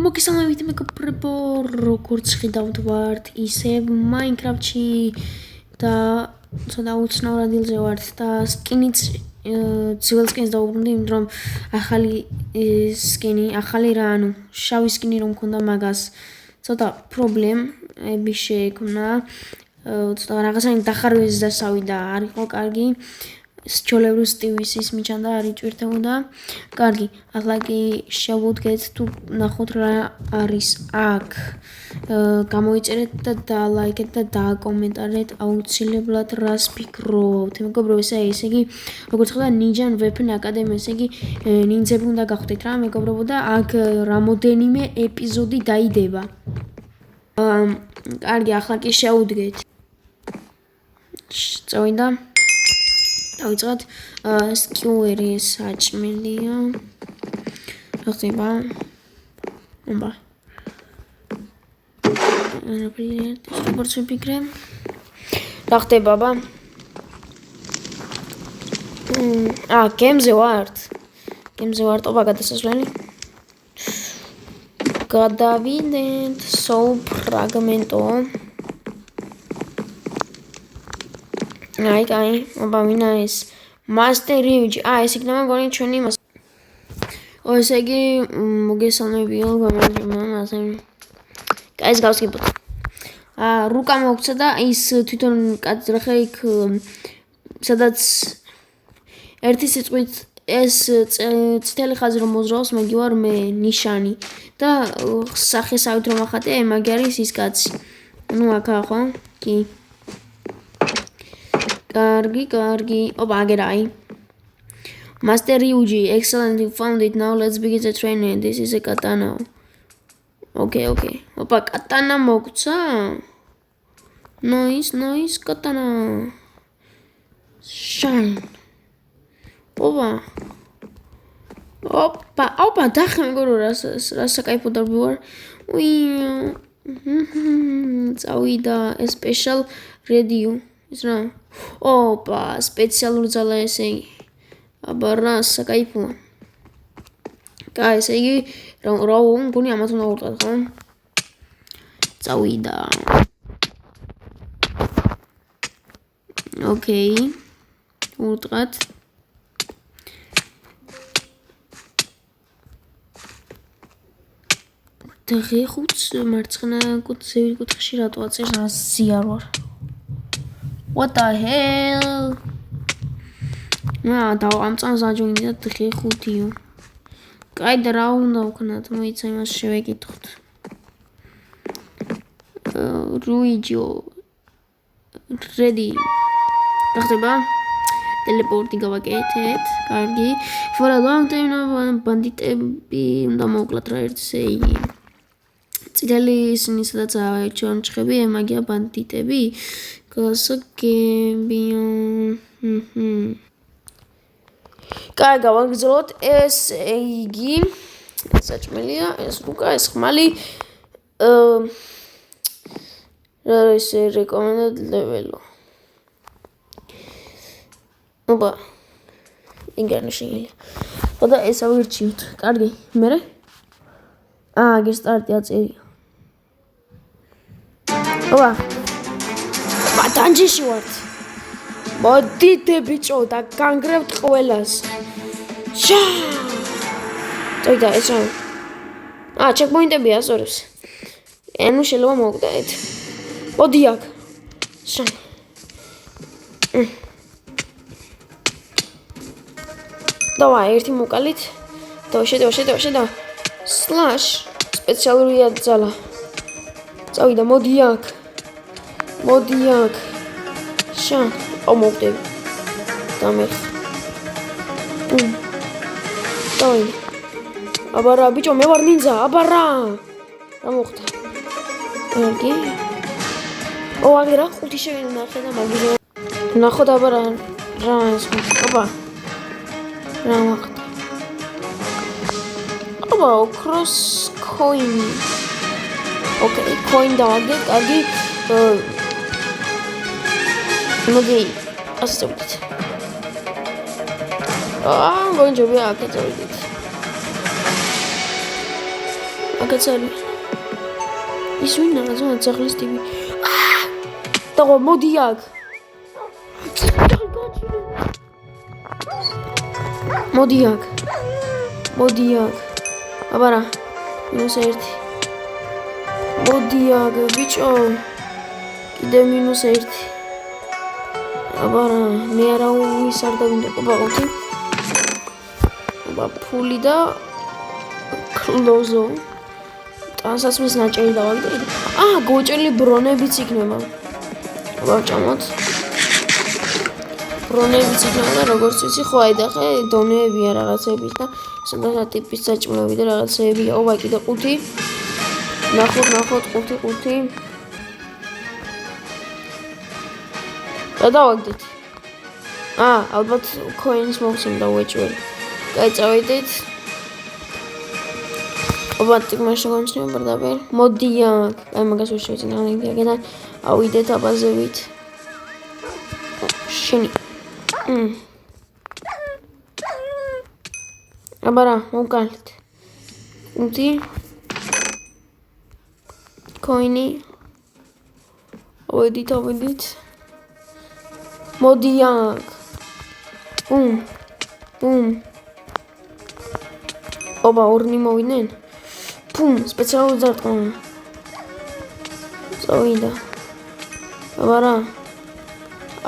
მოგესალმებით მეგობრებო, როგორც ხედავთ ვართ ისევ Minecraft-ში და ცოტა უცნაურ ადგილზე ვართ და სკინიც ძველ სკინს დავუბრუნდი, იმიტომ რომ ახალი სკინი, ახალი რა, ანუ შავი სკინი რომ მქონდა მაგას ცოტა პრობლემები შეექმნა, ცოტა რაღაცანი დახარვეს დასავი და არ იყო კარგი. Სჩოლევრო სტივის მიჩანდა არ იჭირდებოდა. კარგი, ახლა კი შევუდგეთ თუ ნახოთ რა არის აქ. გამოიწერეთ და ლაიქეთ და დააკომენტარეთ აუცილებლად რას ფიქრობთ. მეგობრებო, ესე იგი, როგორც ხედავთ, Ninja Weapon Academy, ესე იგი, ნინძები უნდა გახვდეთ რა, მეგობრებო და აქ რამოდენიმე ეპიზოდი დაიდება. კარგი, ახლა კი შევუდგეთ. წავიდა. დავიწყოთ სკიუერი საჭმელია. რა ხდება? აბა. როგორც ვიფიქრე. რა ხდება, აბა? გემზე ვართ. აბა გადასასვლელი. გადავიდეთ soul fragmento. აი, აბა ვინა ეს Master Ridge. ეს იქნება მგონი ჩვენი ესე იგი მოგესალმებიო გამარჯობა. ეს გავსკიპოთ. რუკა მოგცა და ის თვითონ კაცრახე იქ სადაც ერთი სიტყვით ეს წითელი ხაზი რომ მოძრაობს, მაგი ვარ მე ნიშანი და სახესავით რომ ახატე, მაგი არის ის კაცი. ნუ აქა ხო? კი. Kargi. Opa, ageraai. Master Ryuji, excellent, you found it. Now let's begin the training. This is a katana. Okay. Opa, katana mogca. Nice, katana. Shine. Opa, dakhme goro rasa kaipo darbi var. Წავიდა special radio. Is რა? ოპა, სპეციალური ძალა ესე იგი. აბა რა, საკაიფოა. ესე იგი, რა მგონი ამათ უნდა ვურტყათ, ხო? წავიდა. ოკეი. ვურტყათ. დღეხუც მარცხენა ზევი კუთხეში რატო აწერს ზიარ ვარ. What the hell? და ამ წამს აჯონი და დღე 5-იო. კაი და რა უნდა ვქნათ, მოიცა იმას შევეკითხოთ. რუიჯო. Ready. რა ხდება? ტელეპორტი გავაკეთეთ. კარგი. For a long time ბანდიტები უნდა მოვკლათ რა ერთზე იგი. წითელი ისინი სადაც ჩონჩხები, მაგია ბანდიტები. გასაგებია. კაი, გავაგრძელოთ ეს იგი. საჭმელია, ეს რუკა, ეს ხმალი. რა არის recommended level-ო. აბა. ინგერნეშინია. ხოდა ეს ავირჩიოთ. კარგი, მერე? აგერ სტარტი აწერია. აბა. დანჯიში ვართ. მოდით ბიჭო და განგრევთ ყველას. წავიდა ეს რა. ჩეკპოინტებია ასორებს. ნუ შეიძლება მოვკვდეთ. მოდი აქ. დავაი ერთი მოკალით. შედა. Slash სპეციალურია ძალა. წავიდა მოდი აქ. მოვკვდები. დამეხ. დავი. აბა რა ბიჭო, მე ვარ ნინძა, აბა რა. რა მოხდა? კარგი. აგერა 5 შევინახე და მაგიზე. ნახოთ აბა რა ეს. აბა. რა მოხდა? აბა, cross coin. ოკეი, coin დავაგეთ, კარგი. მოდი, ასე წავიდეთ. გონჯობია აქ წავიდეთ. აქაც არის. ის ვინ რაღაცა ძაღლის ტიპი. დავა მოდი აქ. მოდი აქ. აბარა. -1. მოდი აქ ბიჭო. კიდე -1. აბარა, მე არა ვის არ დავინდა ყოფილი. აბა ფული და კლოზო. ტანსაცმლის ნაჭერი დავაგდე. გოჭელი ბრონებიც იქნება. აბა ჭამოთ. ბრონებიც იქნება და როგორც ვიცი, ხო აი და ხე დონეებია რაღაცების და სადღაც ტიპის საჭმელები და რაღაცეებია. ობა კიდე 5. ნახოთ 5. და დავაგდეთ. ალბათ coins მოვსიმდა უეჭველი. კაი, წავედით. ობა ტიკმა შეგონჩნია ბარდაბერ. მოდი აქ. აი მაგას ვერ შევძინე აქედან. ავიდეთ აბაზებით. შენი. აბარა, მოვკალეთ. 5. coin-ი. ავედით. მოდი აქ. ბუმ. ობა ორნი მოვიდნენ. ბუმ, სპეციალური ძარტყმა. წავიდა.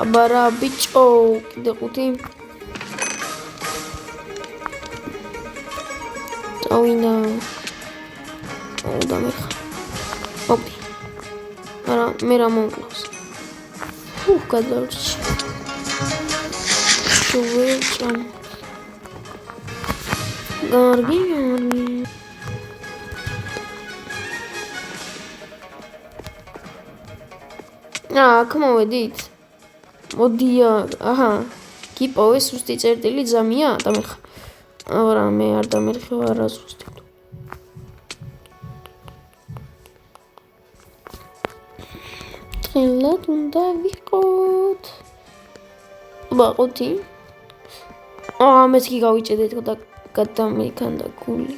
აბარა ბიჭო, კიდე 5. წავიდა. დამეხა. ოპი. მე რა მომკლავს. გადავრჩი. შუვეჭამ. გარგი. აქ მოვედით. მოდი აქ. გიპოვე სუსტი წერტილი ძამია, დამეხა. აბარა, მე არ დამერხევ არა სუსტი. ხელად უნდა ვიყოთ. აბა 5. მეთქი გავიჭედეთ და გადამიქანდა გული.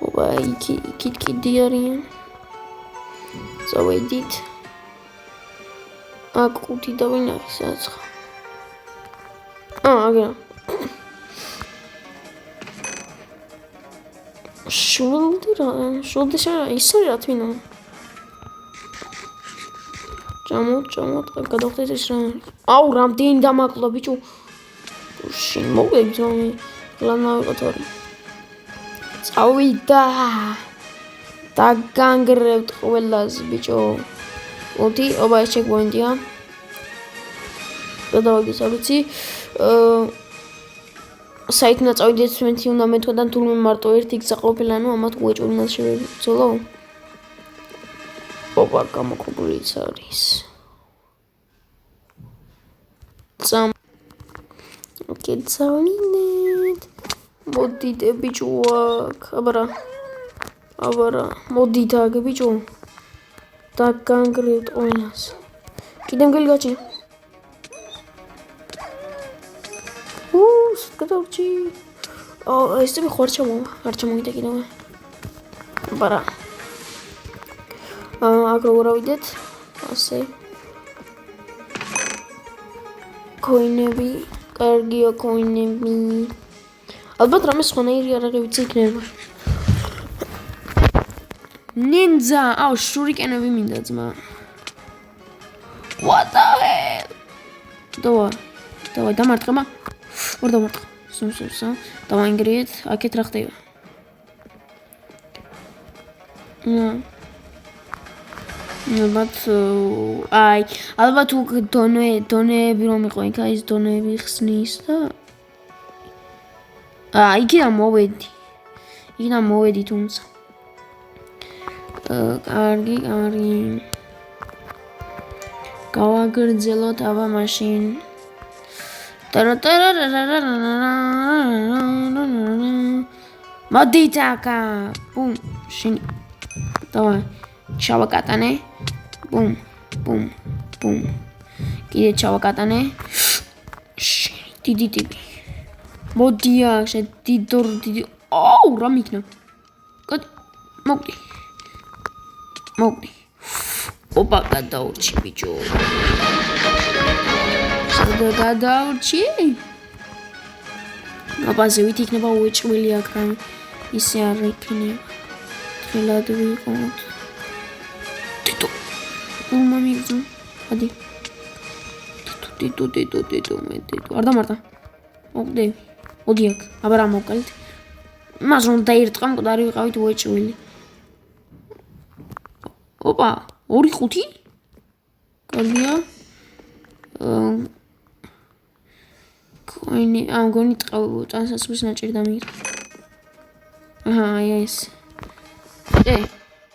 აბა იქით კიდე არიან. წავედით. აქ 5 დავინახე საცხა. აგა. შულდი ისე რა თვითონ. ჭამოთ, გადავხდეთ ეს რა. რამდენი დამაკლო ბიჭო. შენ მოგებძონი. ლანავიყოთ ორი. წავიდა. დაგანგრევთ ყველას ბიჭო. 5. ობა ეს ჩეკპოინტია. გადავაგდეს ვიცი. საით უნდა წავიდეთ 20 უნდა მეთქოდან თურმე მარტო ერთი გზა ყოფილა, ამათ უეჭველი უნდა შევეცოლო. ობა გამოყობულიც არის. კეცავინეთ. მოდით ბიჭო აქ. აბარა, მოდით აქ ბიჭო. დაგანგრევთ ყველას. კიდე მგელი გაჭი. გადავჭი. ეს ტიპი ხო არ ჩამოვიდა კიდევ. აბარა. აქ როგორ ავიდეთ? ასე. coin-ები, კარგია coin-ები. ალბათ რამე სხვანაირი არაღებიც იქნება. ნინძა, შურიკენები მინდა ძმა. What the hell? დავай, დამარტყება. ორ დამარტყა. სულ. დავაინგრიეთ, აქეთ რა ხდება? ალბათ დონეები რომ იყო იქ ის დონეები ხსნის და იქიდან მოვედი თუმცა კარგი გავაგრძელოთ აბა მაშინ მოდით აკა ბუმ შენი დავай ჩავაკატანე ბუმ კიდე ჩავაკატანე დიდი ტიპი მოდი აქ შენ დიდი აუ, რა მიქნა? კაი, მოგდი. ოპა, გადაურჩი ბიჭო. სადა გადაურჩი? აბაზე ვით იქნება უეჭველი აქ რა ისე არ იქნება. ხელად ვიყოთ. ტიტო. მამიგზო. ადი. ტიტო, მე ტიტო. არ დამართა. მოგდები. მოდი აქ. აბა რა მოვკალით? მას რომ დაირტყა მკვდარი ვიყავით უეჭველი. ოპა, 2-5? კარგია. კოინი, მგონი ტანსაცმლის ნაჭერი დამიღე. აჰა, ეს.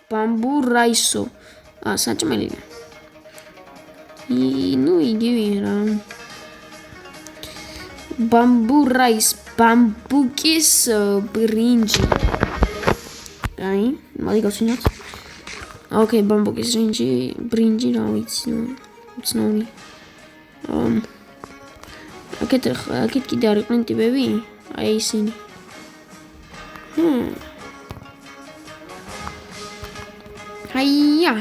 ბამბუ რაისო. საჭმელი. ნუ იგივე რა. ბამბუ რაის, ბამბუკის ბრინჯი. აი, მოდი გავცინოთ. ოკეი, ბამბუკის ბრინჯი რა ვიცი, უცნაური. აქეთ კიდე არ იყვნენ ტიპები? აი ისინი. აია.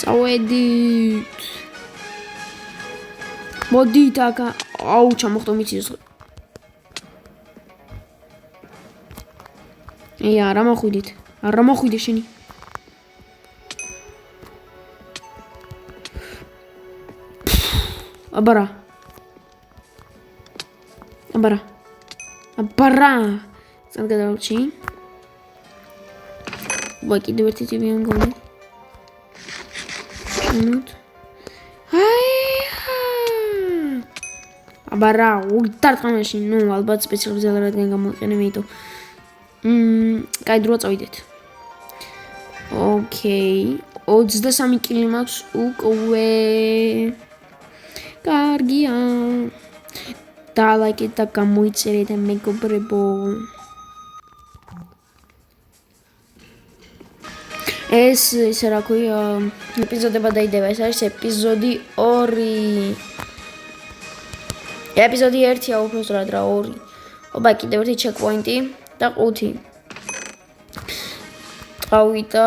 წავედით. მოდით აქ. აუ, ჩამოხტო მიწის. არა მოხვიდით. არა მოხვიდე შენი. აბარა. სად გადავრჩი? კიდევ ერთი ტიპი მგონი. აბარა, უდარტყამაში, ნუ ალბათ სპეციალიზად რადგან გამოიყენე მეიტო. კაი დრო წავიდეთ. ოკეი, 23 კილი მაქვს უკვე. კარგია. დალაიკეთ და გამოიწერეთ მეგობრებო. ეს ისე რა ქვია, ეპიზოდება დაიდება, ეს არის ეპიზოდი 2. ეპიზოდი 1-ია უბრალოდ რა 2. ოპა, კიდევ ერთი ჩეკპოინტი და 5. ყავი და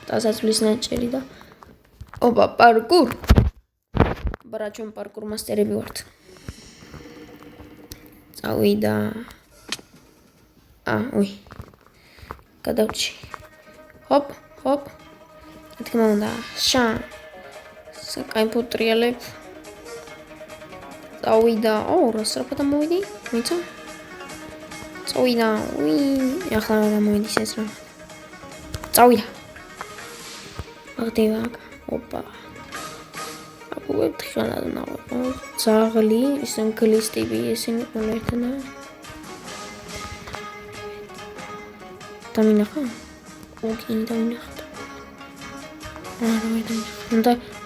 დასაცვლის ნაჭერი და ოპა, პარკურ. აბა, ჩვენ პარკურ მასტერები ვართ. წავიდა. გადავრჩი. ჰოპ. თქმა უნდა, საკაიფო ტრიალებ. წავიდა. რა სწრაფად მოვიდი? მეცა? წავიდა. ახლა რა მოვიდის ეს რა. წავიდა. აღდება. ოპა. აბუებ თხილად ნაყო. ძაღლი, ისე მგლის ტიპი, ესენი ყველა ერთანა. დამინახა? ოკეი, დამინახა.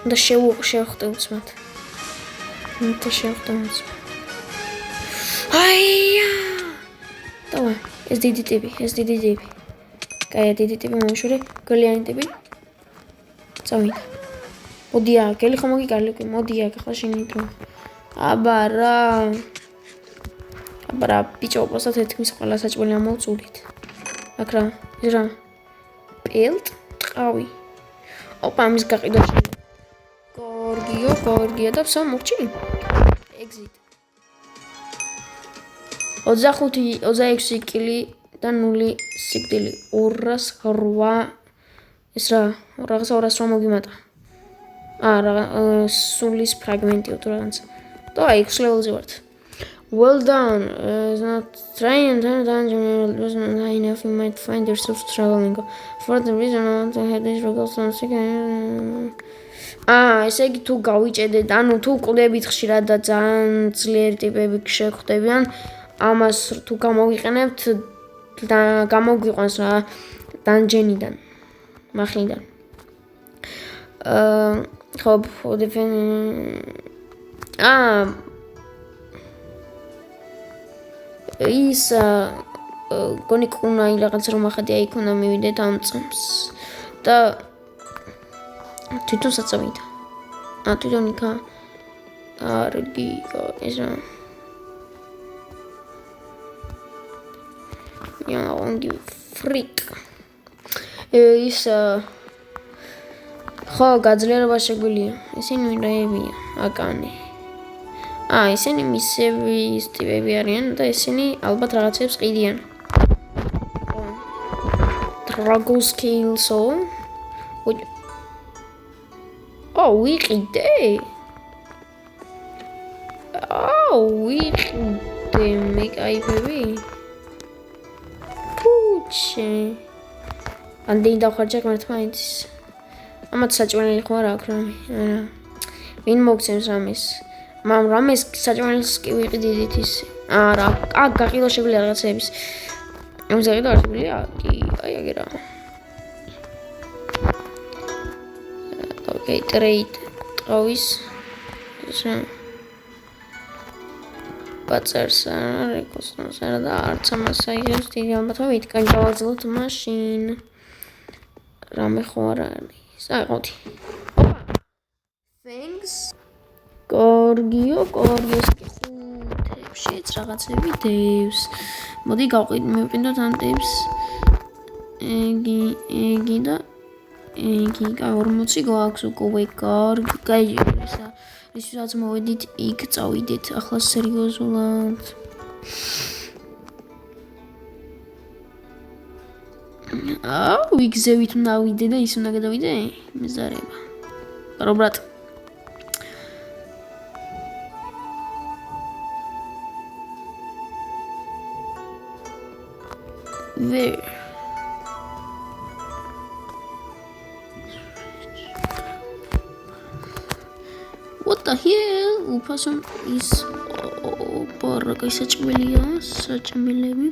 უნდა შევხვდეთ მათ. აია! დავა, ეს დიდი ტიპი. კაი, დიდი ტიპი მომშორე, გლიანი ტიპი. წავიდა. მოდი აქ, ელი ხომ მოგიკარლი, მოდი აქ, ახლა შენი დრო. აბარა, ბიჭო, უბრალოდ ეთქმის ყველა საჭმელი ამოვწურით. აქ რა, ეს რა? პილტ, ტყავი. ოპა, ამის გაყიდვა შეიძლება. გორგია და ვსა მოვჭი. Exit. 25-26 კილი და 0 სიკვდილი. 208 ეს რა, რაღაცა 208 მოგიმატა. სულის ფრაგმენტიო თუ რაღაცა. და აი, X level-ზე ვართ. Well done. It's not trying to dungeon enough you might find yourself struggling. For the reason to have this results on second. ესე იგი თუ გავიჭედეთ, ანუ თუ კლდებით ხშირად და ძალიან ძლიერი ტიპები შეხვდებიან, ამას თუ გამოვიყენებთ და გამოგვიყვანს რა დანჯენიდან, მახლიდან. ხო, ის გონი კუნაი რაღაც რომ ახადია იქ უნდა მივიდეთ ამ წამს და თვითონ საწავიდა. თვითონ იქა არგი ეს რა. Ongi freak. Is ხო გაძლიერება შეგვიძლია. ისინი ვინაებია? აკანი. ისინი მისები ტიპები არიან და ისინი ალბათ რაღაცებს ყიდიან. Dragon Scale Soul. ვიყიდე. ვიყიდე მე кайფები. Puce. Ანდინ დავხარჯე ერთმანეთის. ამათ საჭმელი ხო არ აქვს რამე. არა. ვინ მოგცემს რამეს? მამ რამეს საჭმელს კი ვიყიდით ის. არა, გაყიდო შეგვიძლია რაღაცების. ამის გაყიდო არ შეგვიძლია? კი, აგერა. Okay, trade. ტყავის. პაცერს რეკოსტონს და არც ამას აიღებს დიდი ალბათობით განჯავაძლოთ მაშინ. რამე ხო არ არის. აიღოთ. Thanks. კორგიოს ხუთებშიც რაღაცები დევს. მოდი მივყიდოთ ამ ტიპს. ეგი და ეგი 40 გვაქვს უკვე კარგი ისა ისაც მოვედით იქ წავიდეთ ახლა სერიოზულად ვიგზევით უნდა ვიდე და ის უნდა გადავიდე მეზარება პარო ბრატ Where? What the hell? Upasam is paraka saჭმელია, საჭმელები.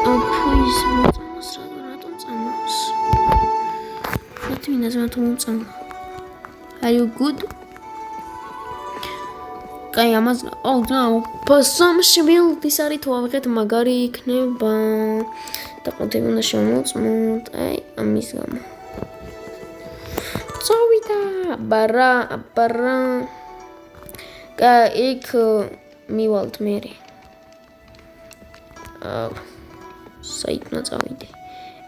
Please, მოწამოს რატომ წამოს? What means რატომ წამო? Are you good? Კაი, ამას პასამ შვილდის არის თუ ავიღეთ მაგარი იქნება. დაყოთები უნდა შემოწმოთ. აი, ამის გამო. წავიდა. ბარა. კაი, იქ მივალთ მე. საით უნდა წავიდე.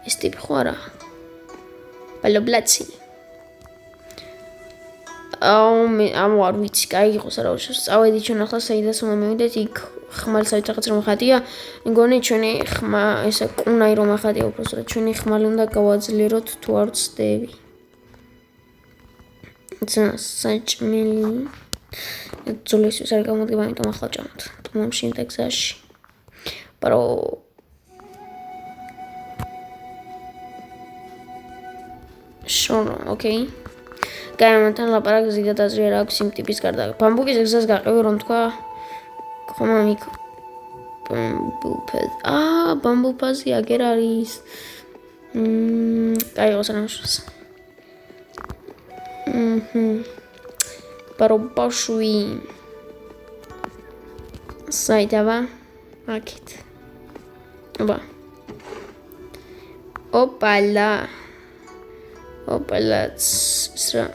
ეს ტიპი ხო არა? ბალობლაცი. ამ არ ვიცი, კაი იყოს რა უშავს. წავედი ჩვენ ახლა საიდანაც უნდა მივიდეთ იქ ხმალსავით რაღაც რომ ხატია. მგონი ჩვენი ხმა ესა კუნაი რომ ახატია უბრალოდ ჩვენი ხმალი უნდა გავაძლიეროთ თუ არ ვცდები. საჭმელი. ძულისთვის არ გამოდგება, ამიტომ ახლა ჭამთ. ტომში ინდექსაში. პარო შორო, ოკეი. Გაიმანთან ლაპარაკს ზედად აზრი არ აქვს იმ ტიპის გარდა. ბამბუკის გზას გაყევი რომ თქვა ხომამიკ ბამბუპაზ. ბამბუპაზი აგერ არის. გაიღოს რამშოს. პარობაშვი. საიტავა. აქეთ. ოპალა. ისრა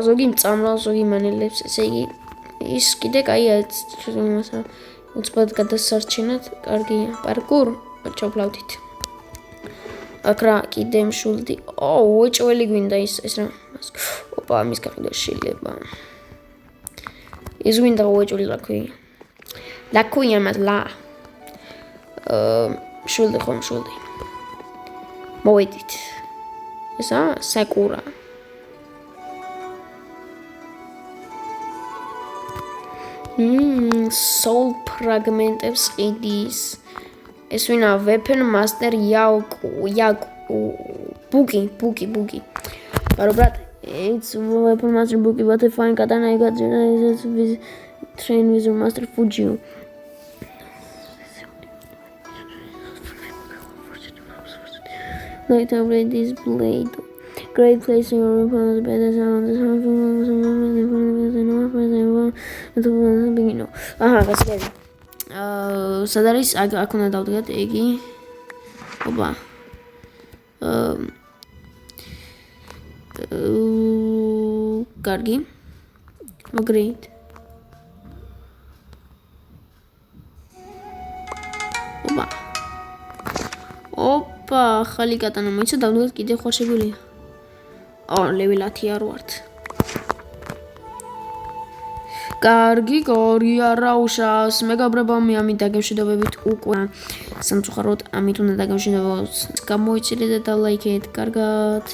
ზოგი მწამლა ზოგი მანელებს ესე იგი ის კიდე კაია იმასა უცბად გადასარჩენად კარგია პარკურ ჩავფლავდით აქ რა კიდე მშულდი უეჭველი გვინდა ეს რა ამის გაყიდვა შეიძლება ის გვინდა უეჭველი ლაქვი ამალა მშულდი ხომ მშულდი მოვედით ესა საკურა soul fragmentებს ყიდის ეს ვინა weapon master yaku bugi Baro brat it's weapon master bugi but I find katana I got with train with master Fujio Like to read this blade. Great place in your weapons, better sound. That's good. Sadaris, I couldn't doubt that eggy. Oba. Gargi. Oh, great. ოპა, ახალი კატანა მოიცა დავდგათ კიდე ხوار შეგვიძლია. level 10 არ ვართ. კარგი, გორი არა უშავს. მეგობრებო, მე ამით დაგემშვიდობებით უკვე. სამწუხაროდ ამით უნდა დაგემშვიდობოთ. გამოიცილეთ და დალაიქეთ. კარგად.